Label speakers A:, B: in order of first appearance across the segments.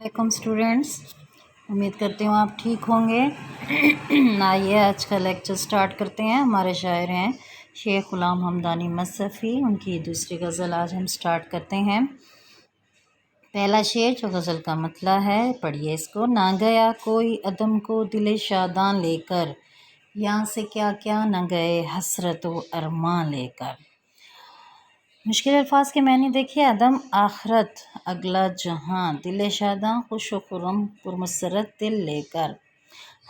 A: वालेकुम स्टूडेंट्स, उम्मीद करती हूँ आप ठीक होंगे। आइए आज का लेक्चर स्टार्ट करते हैं। हमारे शायर हैं शेख ग़ुलाम हमदानी मसफ़ी, उनकी दूसरी गज़ल आज हम स्टार्ट करते हैं। पहला शेर जो गज़ल का मतला है, पढ़िए इसको। ना गया कोई अदम को दिल शादां लेकर, यहाँ से क्या क्या न गए हसरत व अरमां लेकर। मुश्किल अल्फाज के मैंने देखिए। अदम आखरत अगला जहां, दिल शादां खुश व खुर्रम पुरमसरत दिल लेकर,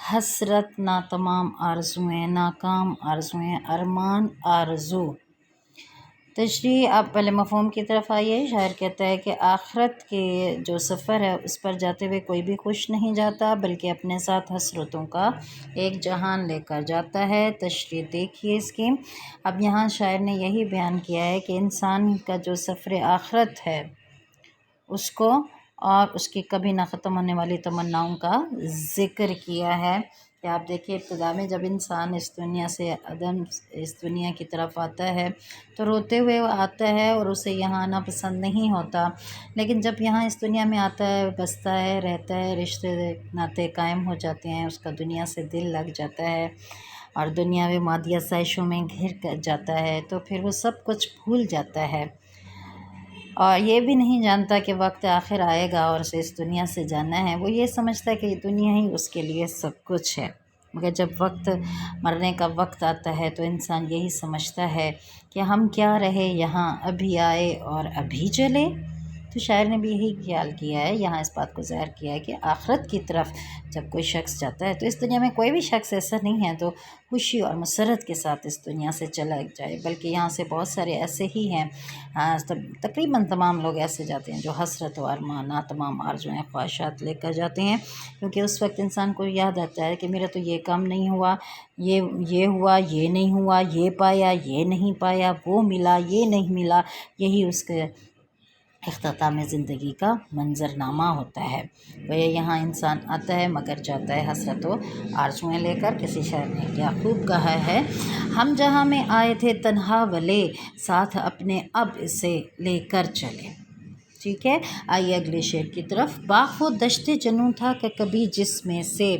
A: हसरत ना तमाम आरज़ुएं नाकाम आरज़ुएं अरमान आरज़ू। तशरीह आप पहले मफ़हूम की तरफ आइए। शायर कहता है कि आखरत के जो सफ़र है उस पर जाते हुए कोई भी खुश नहीं जाता, बल्कि अपने साथ हसरतों का एक जहान लेकर जाता है। तशरीह देखिए इसकी। अब यहाँ शायर ने यही बयान किया है कि इंसान का जो सफ़र आखरत है उसको और उसकी कभी ना ख़त्म होने वाली तमन्नाओं का ज़िक्र किया है। कि आप देखिए, इब्तिदा में जब इंसान इस दुनिया से अदम इस दुनिया की तरफ आता है तो रोते हुए वो आता है और उसे यहाँ आना पसंद नहीं होता, लेकिन जब यहाँ इस दुनिया में आता है, बसता है, रहता है, रिश्ते नाते कायम हो जाते हैं, उसका दुनिया से दिल लग जाता है और दुनियावी मादिया साइशों में घिर कर जाता है, तो फिर वो सब कुछ भूल जाता है और ये भी नहीं जानता कि वक्त आखिर आएगा और उसे इस दुनिया से जाना है। वो ये समझता है कि ये दुनिया ही उसके लिए सब कुछ है, मगर जब वक्त मरने का वक्त आता है तो इंसान यही समझता है कि हम क्या रहे यहाँ, अभी आए और अभी चले। तो शायर ने भी यही ख्याल किया है, यहाँ इस बात को ज़ाहिर किया है कि आखिरत की तरफ जब कोई शख्स जाता है तो इस दुनिया में कोई भी शख्स ऐसा नहीं है तो खुशी और मसरत के साथ इस दुनिया से चला जाए, बल्कि यहाँ से बहुत सारे ऐसे ही हैं, तकरीबन तमाम लोग ऐसे जाते हैं जो हसरत व अरमान तमाम आरज़ुएं ख्वाहिशात लेकर जाते हैं, क्योंकि उस वक्त इंसान को याद आता है कि मेरा तो ये काम नहीं हुआ, ये हुआ, ये नहीं हुआ, ये पाया, ये नहीं पाया, वो मिला, ये नहीं मिला। यही उसके इख्तिताम ज़िंदगी का मंजरनामा होता है। वह यहाँ इंसान आता है मगर जाता है हसरत व आरज़ुएं लेकर। किसी शायर ने क्या खूब कहा है, हम जहाँ में आए थे तन्हा वले, साथ अपने अब इसे लेकर चले। ठीक है, आइए अगले शेर की तरफ। बाग़ वो दश्ते जनूं था कि कभी जिसमें से,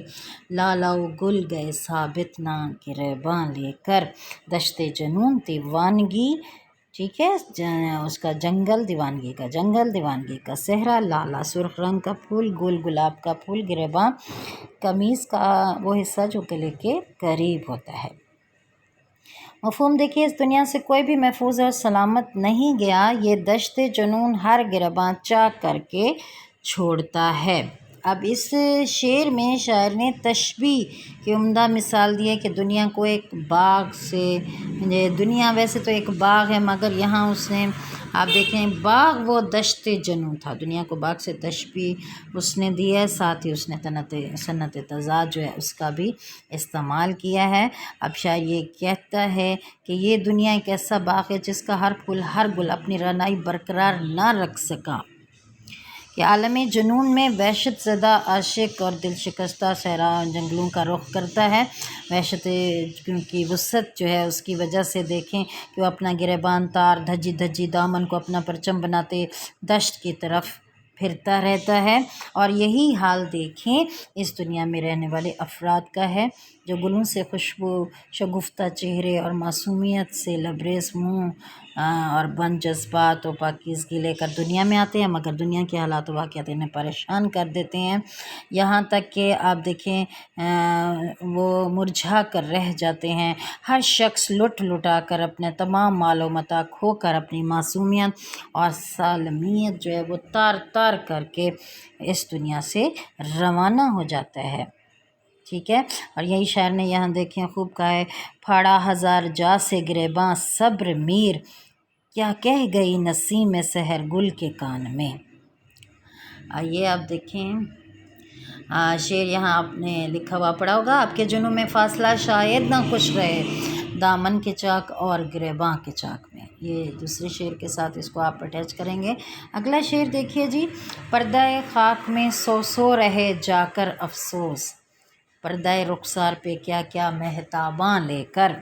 A: लालाओ गुल गए साबित ना गिरबां लेकर। दश्ते जनूं दीवानगी, ठीक है, उसका जंगल, दीवानगी का जंगल, दीवानगी का सहरा, लाला सुर्ख रंग का फूल, गुल गुलाब का फूल, गिरबां कमीज़ का वो हिस्सा जो गले के करीब होता है। मफ़हूम देखिए, इस दुनिया से कोई भी महफूज और सलामत नहीं गया, ये दश्ते जुनून हर गिरबां चाक करके छोड़ता है। अब इस शेर में शायर ने तशबीह की उम्दा मिसाल दी है कि दुनिया को एक बाग से, दुनिया वैसे तो एक बाग है मगर यहाँ उसने, आप देखें, बाग वो दश्ते जनू था, दुनिया को बाग से तशबीह उसने दी है, साथ ही उसने सन्नत तज़ाद जो है उसका भी इस्तेमाल किया है। अब शायर ये कहता है कि ये दुनिया एक ऐसा बाग है जिसका हर फूल हर गुल अपनी रनाई बरकरार ना रख सका, कि आलमी जुनून में वहशत ज़दा आशिक और दिल शिकस्ता सहरा जंगलों का रुख करता है। वहशत क्योंकि वसत जो है उसकी वजह से देखें कि वो अपना गिरबान तार धज्जी धज्जी दामन को अपना परचम बनाते दश्त की तरफ फिरता रहता है। और यही हाल देखें इस दुनिया में रहने वाले अफराद का है, जो गुलों से खुशबू, शगुफ्ता चेहरे और मासूमियत से लबरेज मुँह और बंद जज्बात और पाकीज़गी लेकर दुनिया में आते हैं, मगर दुनिया के हालात वाक़यात इन्हें परेशान कर देते हैं। यहाँ तक कि आप देखें वो मुरझा कर रह जाते हैं। हर शख्स लुट लुटा कर अपने तमाम मालो मता खो कर अपनी मासूमियत और सालमियत जो है वो तार तार करके इस दुनिया से रवाना हो जाता है। ठीक है, और यही शायर ने यहाँ देखें खूब कहा है, फाड़ा हज़ार जा से गिरेबां सब्र मीर, क्या कह गई नसीम सहर गुल के कान में। आइए आप देखें शेर यहाँ आपने लिखा हुआ पड़ा होगा, आपके जुनून में फासला शायद ना खुश रहे, दामन के चाक और गिरेबां के चाक में। ये दूसरे शेर के साथ इसको आप अटैच करेंगे। अगला शेर देखिए जी, पर्दाए खाक में सो सो रहे जाकर अफसोस, पर्दाए रुखसार पे क्या क्या मेहताबां लेकर।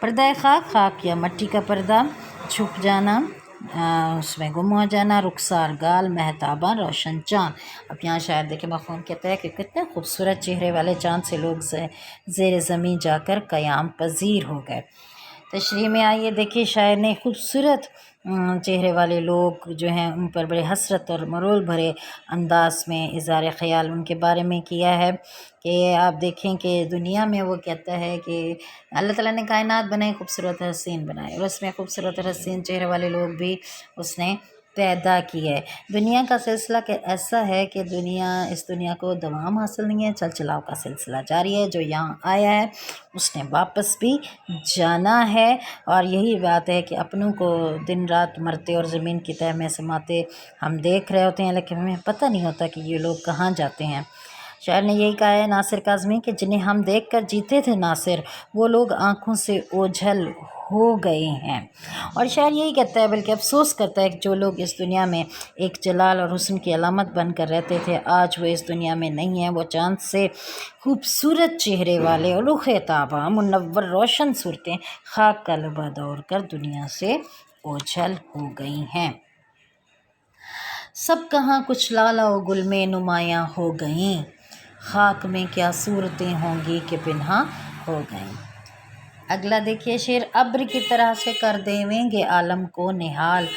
A: पर्दाए खाक, खाक या मट्टी का पर्दा, छुप जाना, उसमें गुम हो जाना, रुखसार गाल महताबा रोशन चाँद। अब यहाँ शायर देखिए मफ़हूम कहता है कि कितने खूबसूरत चेहरे वाले चाँद से लोग ज़ेर ज़मीं जाकर क़याम पजीर हो गए। तशरीह में आइए देखिए शायर ने खूबसूरत चेहरे वाले लोग जो हैं उन पर बड़े हसरत और मरोल भरे अंदाज में इज़हार ख़याल उनके बारे में किया है कि आप देखें कि दुनिया में वो कहता है कि अल्लाह ताला ने कायनात बनाई, खूबसूरत हसीन बनाए, और उसमें खूबसूरत और हसीन चेहरे वाले लोग भी उसने पैदा की है। दुनिया का सिलसिला के ऐसा है कि इस दुनिया को दवाम हासिल नहीं है, चल चलाव का सिलसिला जारी है। जो यहाँ आया है उसने वापस भी जाना है, और यही बात है कि अपनों को दिन रात मरते और ज़मीन की तह में समाते हम देख रहे होते हैं, लेकिन हमें पता नहीं होता कि ये लोग कहाँ जाते हैं। शायर ने यही कहा है नासिर काज़मी कि जिन्हें हम देख कर जीते थे नासिर, वो लोग आँखों से ओझल हो गए हैं। और शायर यही कहता है, बल्कि अफसोस करता है कि जो लोग इस दुनिया में एक जलाल और हुस्न की अलामत बनकर रहते थे, आज वो इस दुनिया में नहीं है। वो चाँद से खूबसूरत चेहरे वाले और रुख़ ताबा मुनव्वर रोशन सूरतें खाक का लबा दौड़ कर दुनिया से ओझल हो गई हैं। सब कहाँ कुछ लाला व गुल में नुमायाँ हो गईं, खाक में क्या सूरतें होंगी कि पिन्हा हो गईं। अगला देखिए शेर, अब्र की तरह से कर देवेंगे आलम को निहाल,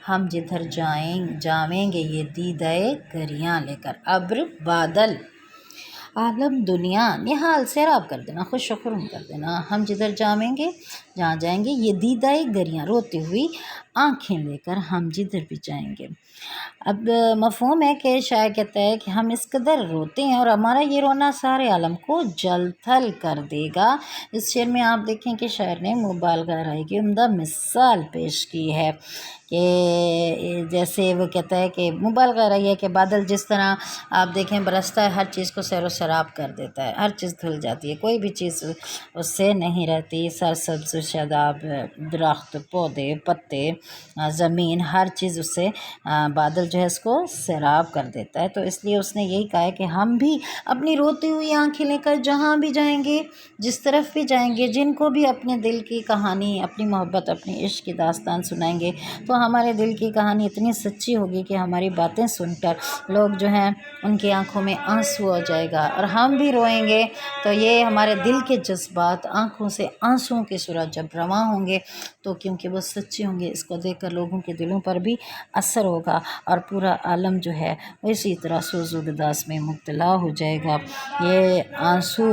A: हम जिधर जावेंगे ये दीदाए गरियाँ लेकर। अब्र बादल, आलम दुनिया, निहाल सैराब कर देना, खुश खुर्म कर देना, हम जिधर जावेंगे जहाँ जाएंगे, ये दीदाए गरियाँ रोती हुई आँखें लेकर हम जिधर भी जाएंगे। अब मफ़हूम है कि शायर कहता है कि हम इस कदर रोते हैं और हमारा ये रोना सारे आलम को जल थल कर देगा। इस शेर में आप देखें कि शायर ने मुबालगा राय की उम्दा मिसाल पेश की है कि जैसे वो कहता है कि मुबालगा राय है कि बादल जिस तरह आप देखें बरसता है, हर चीज़ को सैरो शराब कर देता है, हर चीज़ धुल जाती है, कोई भी चीज़ उससे नहीं रहती। सरसब्ज़ शादाब दरख्त पौधे पत्ते ज़मीन हर चीज़ उससे बादल जो है इसको सैराब कर देता है। तो इसलिए उसने यही कहा है कि हम भी अपनी रोती हुई आंखें लेकर जहाँ भी जाएंगे, जिस तरफ भी जाएंगे, जिनको भी अपने दिल की कहानी, अपनी मोहब्बत, अपनी इश्क की दास्तान सुनाएंगे, तो हमारे दिल की कहानी इतनी सच्ची होगी कि हमारी बातें सुनकर लोग जो हैं उनकी आंखों में आंसू आ जाएगा और हम भी रोएंगे। तो ये हमारे दिल के जज्बात आंखों से आंसुओं के सूरज जब रवां होंगे तो क्योंकि वो सच्चे होंगे, इसको देखकर लोगों के दिलों पर भी असर होगा और पूरा आलम जो है वो इसी तरह सोज़ो गदास में मुब्तला हो जाएगा। ये आंसू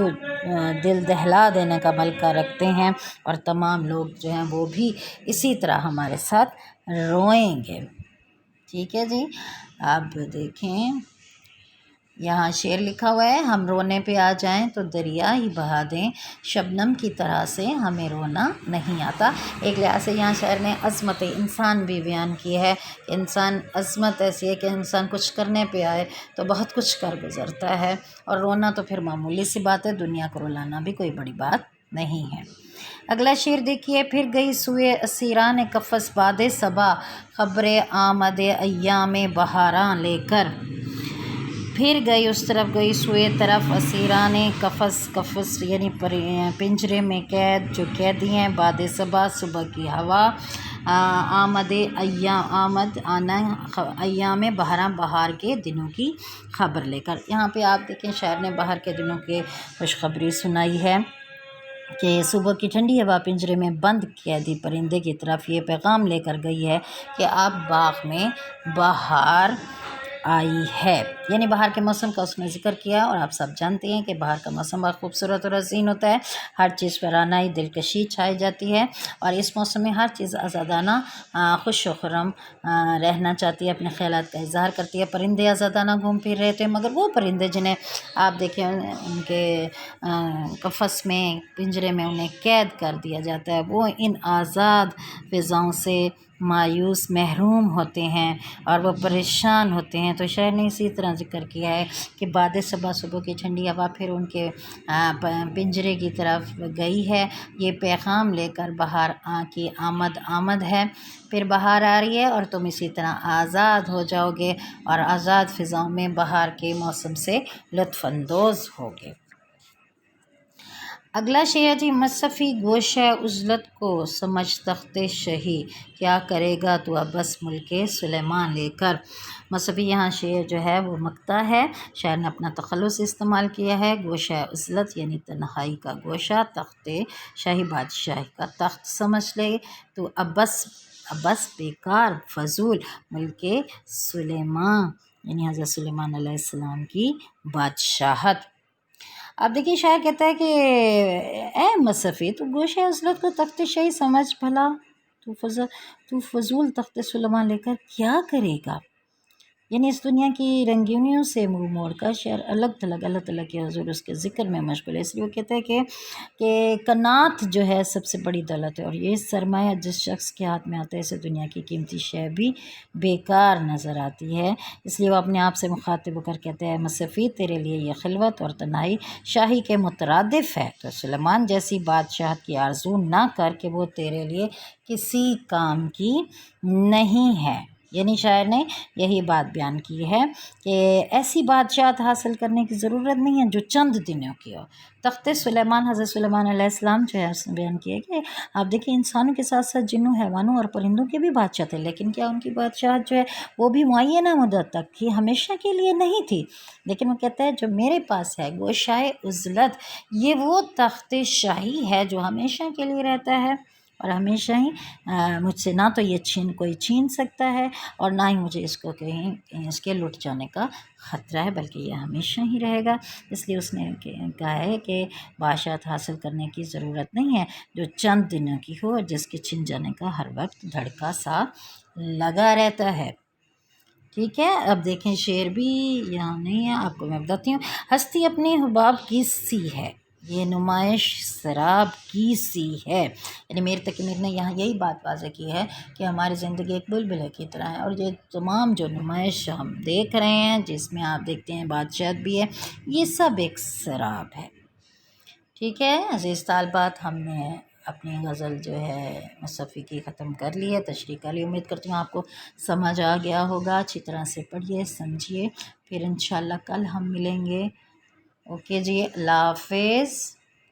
A: दिल दहला देने का मलका रखते हैं और तमाम लोग जो हैं वो भी इसी तरह हमारे साथ रोएंगे। ठीक है जी। आप देखें यहाँ शेर लिखा हुआ है, हम रोने पे आ जाएं तो दरिया ही बहा दें, शबनम की तरह से हमें रोना नहीं आता। एक लिहाज से यहाँ शायर ने अज़मत इंसान भी बयान की है। इंसान अज़मत ऐसी है कि इंसान कुछ करने पे आए तो बहुत कुछ कर गुज़रता है, और रोना तो फिर मामूली सी बात है, दुनिया को रुलाना भी कोई बड़ी बात नहीं है। अगला शेर देखिए, फिर गई सुए असीरान कफ़स बादे सबा, ख़बरे आमदे अय्याम बहारां लेकर। फिर गई उस तरफ गई सुए तरफ असीरान कफ़स यानी पिंजरे में कैद जो कैदी हैं, बाद सबा सुबह की हवा, आमद आना अय्याम बहार के दिनों की खबर लेकर। यहाँ पे आप देखें शायर ने बाहर के दिनों के खुशखबरी सुनाई है कि सुबह की ठंडी हवा पिंजरे में बंद कैदी परिंदे की तरफ ये पैगाम लेकर गई है कि अब बाग में बहार आई है, यानी बाहर के मौसम का उसने ज़िक्र किया। और आप सब जानते हैं कि बाहर का मौसम बहुत खूबसूरत और हसीन होता है, हर चीज़ पर आनाई दिलकशी छाई जाती है, और इस मौसम में हर चीज़ आज़ादाना खुश व खुर्रम रहना चाहती है, अपने ख़यालात का इज़हार करती है। परिंदे आज़ादाना घूम फिर रहे थे, मगर वो परिंदे जिन्हें आप देखें उनके कफ़स में पिंजरे में उन्हें कैद कर दिया जाता है, वो इन आज़ाद फ़िज़ाओं से मायूस महरूम होते हैं और वो परेशान होते हैं। तो शायर ने इसी तरह ज़िक्र किया है कि बाद सुबह की ठंडी हवा फिर उनके पिंजरे की तरफ गई है, ये पैगाम लेकर बहार की आमद है, फिर बहार आ रही है और तुम इसी तरह आज़ाद हो जाओगे और आज़ाद फ़िज़ाओं में बहार के मौसम से लुत्फ़अंदोज़ होगे। اگلا شعر ہے جی، مصفی گوشہ عزلت کو سمجھ تخت شہی، کیا کرے گا تو اب بس ملک سلیمان لے کر۔ مصفی یہاں شعر جو ہے وہ مقطع ہے، شاعر نے اپنا تخلص استعمال کیا ہے۔ گوشہ عزلت یعنی تنہائی کا گوشہ، تخت شاہی بادشاہی کا تخت سمجھ لے تو اب بس بیکار فضول ملک سلیمان یعنی حضرت سلیمان علیہ السلام کی بادشاہت۔ اب دیکھیے شاعر کہتا ہے کہ اے مصفی، تو گوشہ عزلت کو تخت شاہی سمجھ بھلا، تو فضول تخت سلیمان لے کر کیا کرے گا۔ یعنی اس دنیا کی رنگینیوں سے منہ موڑ کر شعر اللہ تعالیٰ کے حضور اس کے ذکر میں مشغول ہے۔ اس لیے وہ کہتا ہے کہ قناعت جو ہے سب سے بڑی دولت ہے، اور یہ سرمایہ جس شخص کے ہاتھ میں آتا ہے اسے دنیا کی قیمتی شے بھی بیکار نظر آتی ہے۔ اس لیے وہ اپنے آپ سے مخاطب ہو کر کہتے ہیں، مصفی تیرے لیے یہ خلوت اور تنہائی شاہی کے مترادف ہے، تو سلیمان جیسی بادشاہت کی آرزو نہ کر کہ وہ تیرے لیے کسی کام کی نہیں ہے۔ یعنی شاعر نے یہی بات بیان کی ہے کہ ایسی بادشاہت حاصل کرنے کی ضرورت نہیں ہے جو چند دنوں کی ہو۔ تخت سلیمان، حضرت سلیمان علیہ السلام جو ہے اس نے بیان کیا کہ آپ دیکھیں انسانوں کے ساتھ ساتھ جنوں، حیوانوں اور پرندوں کے بھی بادشاہ تھے، لیکن کیا ان کی بادشاہت جو ہے وہ بھی معینہ مدت تک تھی، ہمیشہ کے لیے نہیں تھی۔ لیکن وہ کہتا ہے جو میرے پاس ہے گوشہ عزلت، یہ وہ تخت شاہی ہے جو ہمیشہ کے لیے رہتا ہے، اور ہمیشہ ہی مجھ سے نہ تو یہ کوئی چھین سکتا ہے، اور نہ ہی مجھے اس کو کہیں اس کے لٹ جانے کا خطرہ ہے، بلکہ یہ ہمیشہ ہی رہے گا۔ اس لیے اس نے کہا ہے کہ بادشاہت حاصل کرنے کی ضرورت نہیں ہے جو چند دنوں کی ہو، جس کے چھن جانے کا ہر وقت دھڑکا سا لگا رہتا ہے۔ ٹھیک ہے، اب دیکھیں شعر بھی یہاں نہیں ہے، آپ کو میں بتاتی ہوں۔ ہستی اپنی حباب کی سی ہے، یہ نمائش سراب کی سی ہے۔ یعنی میر تقی میر نے یہاں یہی بات واضح کی ہے کہ ہماری زندگی ایک بلبلے کی طرح ہے، اور یہ تمام جو نمائش ہم دیکھ رہے ہیں جس میں آپ دیکھتے ہیں بادشاہت بھی ہے، یہ سب ایک سراب ہے۔ ٹھیک ہے عزیز طالبات، ہم نے اپنی غزل جو ہے مصفی کی ختم کر لی ہے، تشریح کر لی۔ امید کرتی ہوں آپ کو سمجھ آ گیا ہوگا، اچھی طرح سے پڑھیے سمجھیے، پھر انشاءاللہ کل ہم ملیں گے۔ اوکے جی، اللہ حافظ۔